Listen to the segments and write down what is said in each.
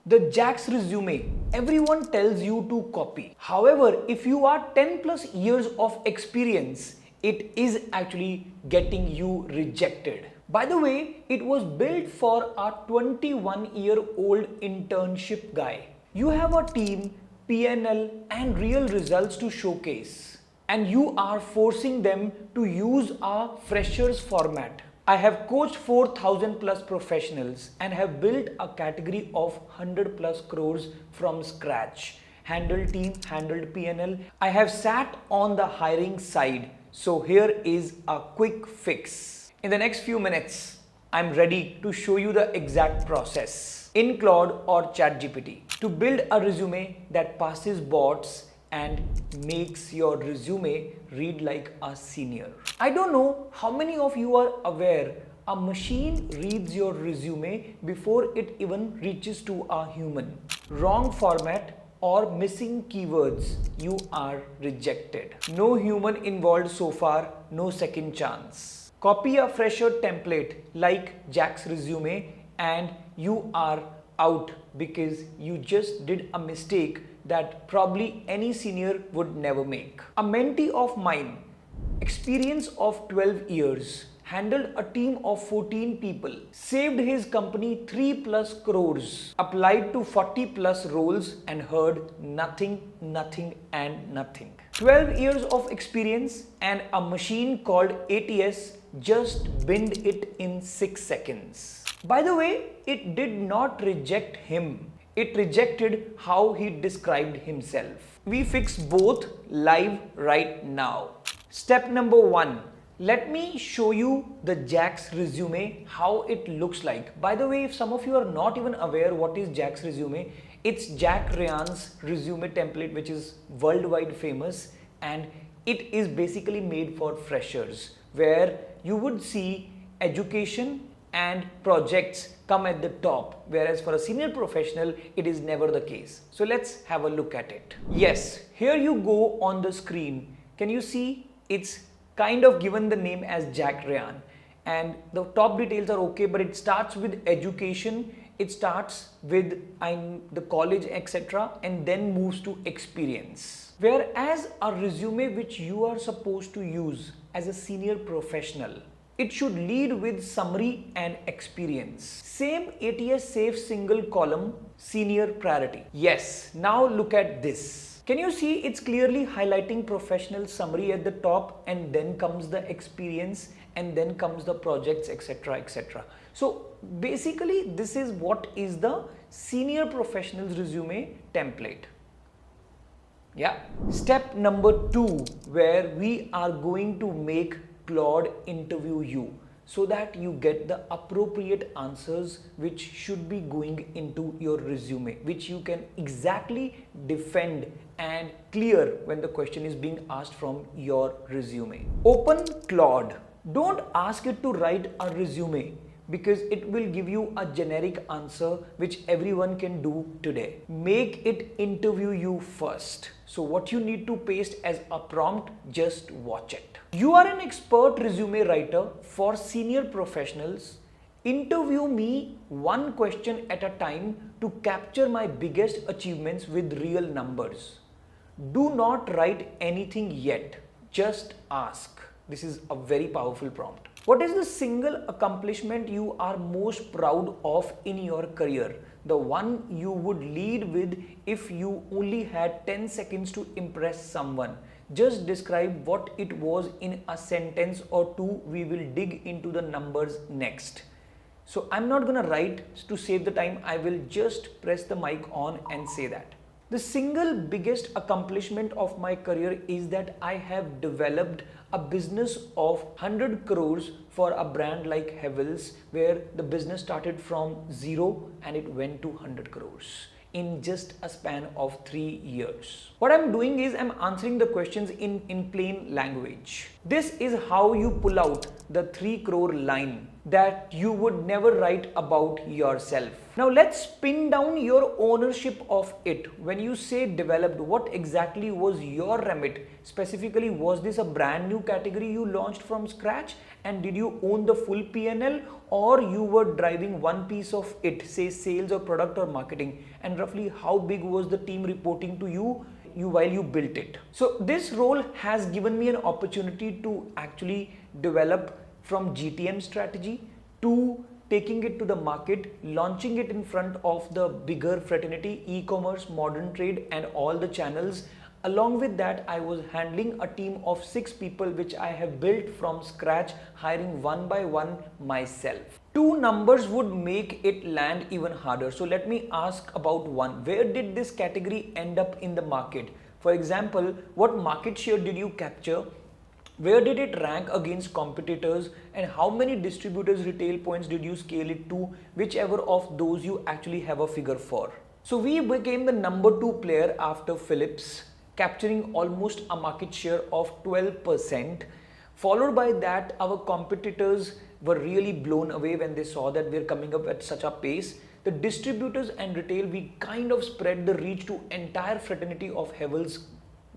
The Jack's resume, everyone tells you to copy. However, if you are 10 plus years of experience, it is actually getting you rejected. By the way, it was built for a 21-year-old internship guy. You have a team, P&L and real results to showcase, and you are forcing them to use a freshers format. I have coached 4,000 plus professionals and have built a category of 100 plus crores from scratch. Handled team, handled P&L. I have sat on the hiring side. So here is a quick fix. In the next few minutes, I'm ready to show you the exact process in Claude or ChatGPT to build a resume that passes bots and makes your resume read like a senior. I don't know how many of you are aware a machine reads your resume before it even reaches to a human. Wrong format or missing keywords, you are rejected. No human involved so far, no second chance. Copy a fresher template like Jack's resume and you are out because you just did a mistake that probably any senior would never make. A mentee of mine, experience of 12 years, handled a team of 14 people, saved his company 3 plus crores, applied to 40 plus roles and heard nothing, nothing and nothing. 12 years of experience and a machine called ATS just binned it in 6 seconds. By the way, it did not reject him. It rejected how he described himself. We fix both live right now. Step number 1. Let me show you the Jack's resume, how it looks like. By the way, if some of you are not even aware what is Jack's resume, it's Jack Ryan's resume template, which is worldwide famous, and it is basically made for freshers, where you would see education and projects come at the top, whereas for a senior professional it is never the case. So let's have a look at it. Yes, here you go on the screen. Can you see it's kind of given the name as Jack Ryan, and the top details are okay, but it starts with education, it starts with the college, etc., and then moves to experience. Whereas a resume which you are supposed to use as a senior professional, it should lead with summary and experience. Same ATS-safe single column, senior priority. Yes, now look at this. Can you see it's clearly highlighting professional summary at the top, and then comes the experience, and then comes the projects, etc., etc. So basically this is what is the senior professional's resume template. Yeah. Step number 2, where we are going to make Claude interview you so that you get the appropriate answers which should be going into your resume, which you can exactly defend and clear when the question is being asked from your resume. Open Claude. Don't ask it to write a resume, because it will give you a generic answer which everyone can do today. Make it interview you first. So what you need to paste as a prompt, just watch it. You are an expert resume writer for senior professionals. Interview me one question at a time to capture my biggest achievements with real numbers. Do not write anything yet, just ask. This is a very powerful prompt. What is the single accomplishment you are most proud of in your career? The one you would lead with if you only had 10 seconds to impress someone. Just describe what it was in a sentence or two. We will dig into the numbers next. So I'm not gonna write to save the time. I will just press the mic on and say that. The single biggest accomplishment of my career is that I have developed a business of 100 crores for a brand like Havells, where the business started from 0 and it went to 100 crores in just a span of 3 years. What I'm doing is I'm answering the questions in plain language. This is how you pull out the 3 crore line. that you would never write about yourself. Now let's pin down your ownership of it. When you say developed, what exactly was your remit? Specifically, was this a brand new category you launched from scratch, and did you own the full P&L, or you were driving one piece of it, say sales or product or marketing, and roughly how big was the team reporting to you while you built it? So this role has given me an opportunity to actually develop from GTM strategy to taking it to the market, launching it in front of the bigger fraternity, e-commerce, modern trade, and all the channels. Along with that, I was handling a team of 6 people, which I have built from scratch, hiring one by one myself. 2 numbers would make it land even harder. So let me ask about one. Where did this category end up in the market? For example, what market share did you capture? Where did it rank against competitors, and how many distributors' retail points did you scale it to? Whichever of those you actually have a figure for. So we became the number 2 player after Philips, capturing almost a market share of 12%. Followed by that, our competitors were really blown away when they saw that we're coming up at such a pace. The distributors and retail, we kind of spread the reach to entire fraternity of Havells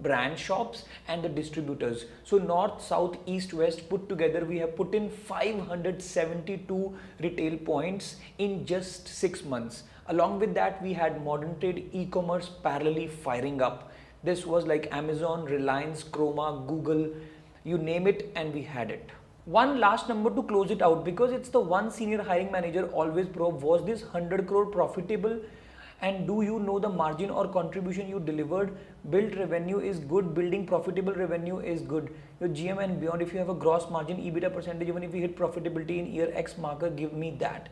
brand shops and the distributors. So north, south, east, west put together, we have put in 572 retail points in just 6 months. Along with that, we had modern trade, e-commerce parallelly firing up. This was like Amazon, Reliance, Chroma, Google, you name it, and we had it. One last number to close it out, because it's the one senior hiring manager always probe, was this 100 crore profitable? And do you know the margin or contribution you delivered? Built revenue is good, building profitable revenue is good. Your GM and beyond, if you have a gross margin, EBITDA percentage, even if you hit profitability in year X marker, give me that.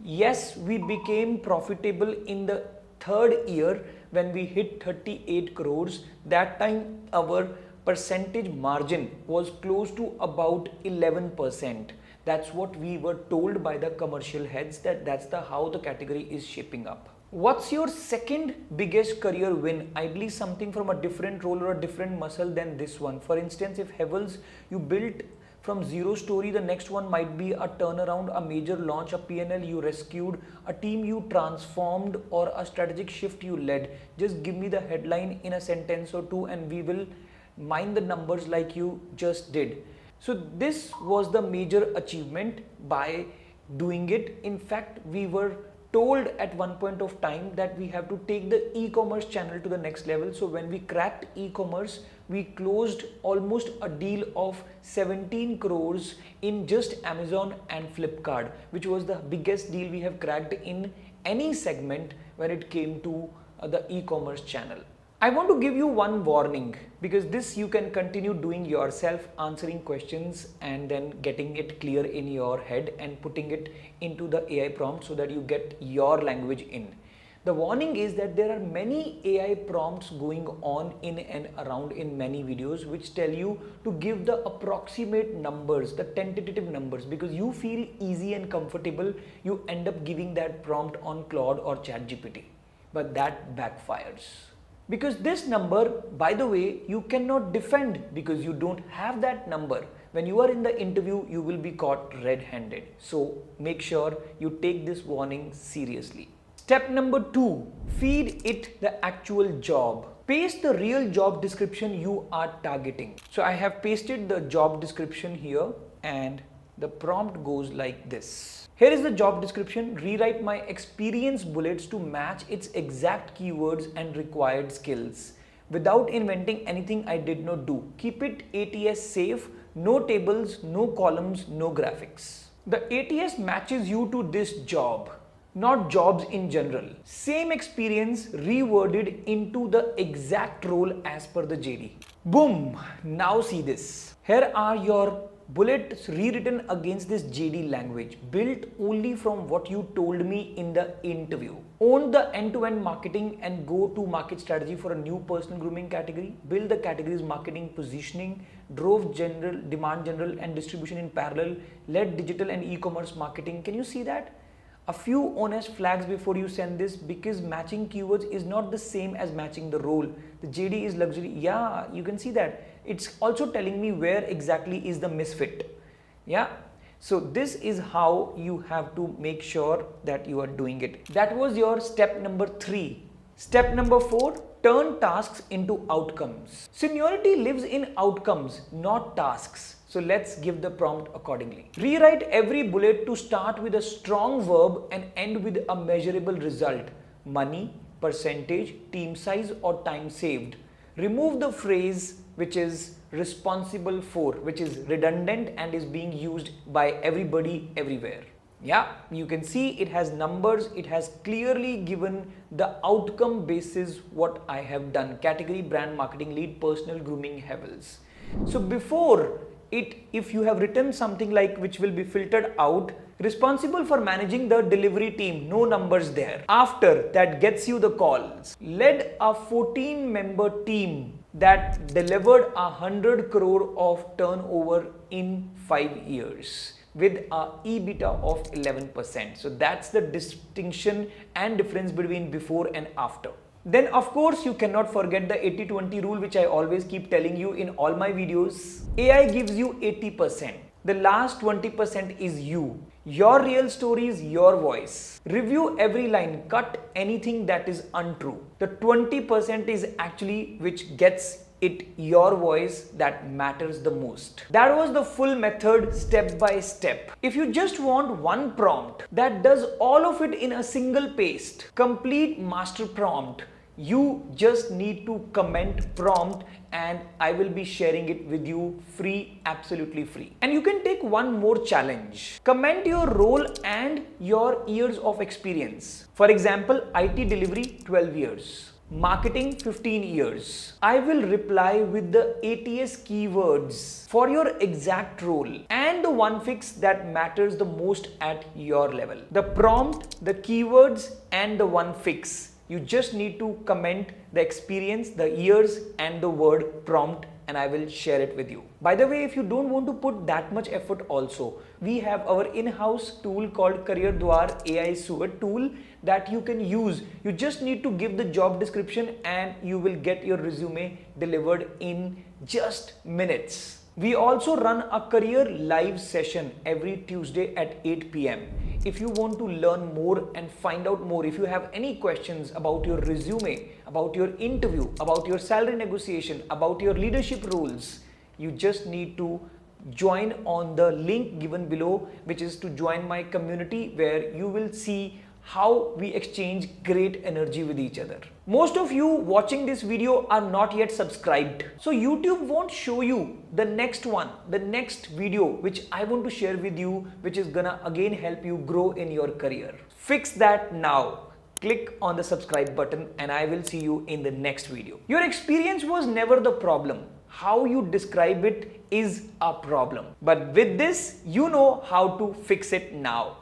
Yes, we became profitable in the 3rd year when we hit 38 crores. That time our percentage margin was close to about 11%. That's what we were told by the commercial heads, that that's how the category is shaping up. What's your second biggest career win? Ideally something from a different role or a different muscle than this one. For instance, if Havells, you built from zero story, the next one might be a turnaround, a major launch, a P&L you rescued, a team you transformed, or a strategic shift you led. Just give me the headline in a sentence or two and we will mine the numbers like you just did. So this was the major achievement by doing it. In fact, we were told at one point of time that we have to take the e-commerce channel to the next level. So when we cracked e-commerce, we closed almost a deal of 17 crores in just Amazon and Flipkart, which was the biggest deal we have cracked in any segment when it came to the e-commerce channel. I want to give you one warning, because this you can continue doing yourself, answering questions and then getting it clear in your head and putting it into the AI prompt so that you get your language in. The warning is that there are many AI prompts going on in and around in many videos which tell you to give the approximate numbers, the tentative numbers, because you feel easy and comfortable, you end up giving that prompt on Claude or ChatGPT, but that backfires. Because this number, by the way, you cannot defend because you don't have that number. When you are in the interview, you will be caught red-handed. So make sure you take this warning seriously. Step number 2, feed it the actual job. Paste the real job description you are targeting. So I have pasted the job description here and the prompt goes like this. Here is the job description. Rewrite my experience bullets to match its exact keywords and required skills. Without inventing anything I did not do. Keep it ATS-safe, no tables, no columns, no graphics. The ATS matches you to this job, not jobs in general. Same experience reworded into the exact role as per the JD. Boom! Now see this. Here are your bullets rewritten against this JD language, built only from what you told me in the interview. Own the end-to-end marketing and go-to-market strategy for a new personal grooming category. Build the category's marketing positioning. Drove demand general and distribution in parallel. Led digital and e-commerce marketing. Can you see that? A few honest flags before you send this, because matching keywords is not the same as matching the role. The JD is luxury. Yeah, you can see that. It's also telling me where exactly is the misfit. Yeah. So this is how you have to make sure that you are doing it. That was your step number 3. Step number 4, turn tasks into outcomes. Seniority lives in outcomes, not tasks. So let's give the prompt accordingly. Rewrite every bullet to start with a strong verb and end with a measurable result. Money, percentage, team size or time saved. Remove the phrase which is responsible for, which is redundant and is being used by everybody everywhere. Yeah, you can see it has numbers, it has clearly given the outcome basis what I have done. Category, brand, marketing lead, personal grooming, Havels. So before it, if you have written something like which will be filtered out, responsible for managing the delivery team, no numbers there. After that gets you the calls. Led a 14-member team that delivered 100 crore of turnover in 5 years with a EBITDA of 11%. So that's the distinction and difference between before and after. Then of course you cannot forget the 80-20 rule, which I always keep telling you in all my videos. AI gives you 80%. The last 20% is you. Your real story is your voice. Review every line, cut anything that is untrue. The 20% is actually which gets it your voice that matters the most. That was the full method step by step. If you just want one prompt that does all of it in a single paste, complete master prompt, you just need to comment prompt and I will be sharing it with you free, absolutely free. And you can take one more challenge. Comment your role and your years of experience. For example, IT delivery 12 years. Marketing 15 years. I will reply with the ATS keywords for your exact role and the one fix that matters the most at your level. The prompt, the keywords and the one fix. You just need to comment the experience, the years and the word prompt and I will share it with you. By the way, if you don't want to put that much effort also, we have our in-house tool called Career Dwar AI Suite tool that you can use. You just need to give the job description and you will get your resume delivered in just minutes. We also run a career live session every Tuesday at 8 p.m. If you want to learn more and find out more, if you have any questions about your resume, about your interview, about your salary negotiation, about your leadership roles, you just need to join on the link given below, which is to join my community where you will see how we exchange great energy with each other. Most of you watching this video are not yet subscribed. So YouTube won't show you the next one, the next video which I want to share with you, which is gonna again help you grow in your career. Fix that now. Click on the subscribe button and I will see you in the next video. Your experience was never the problem. How you describe it is a problem. But with this, you know how to fix it now.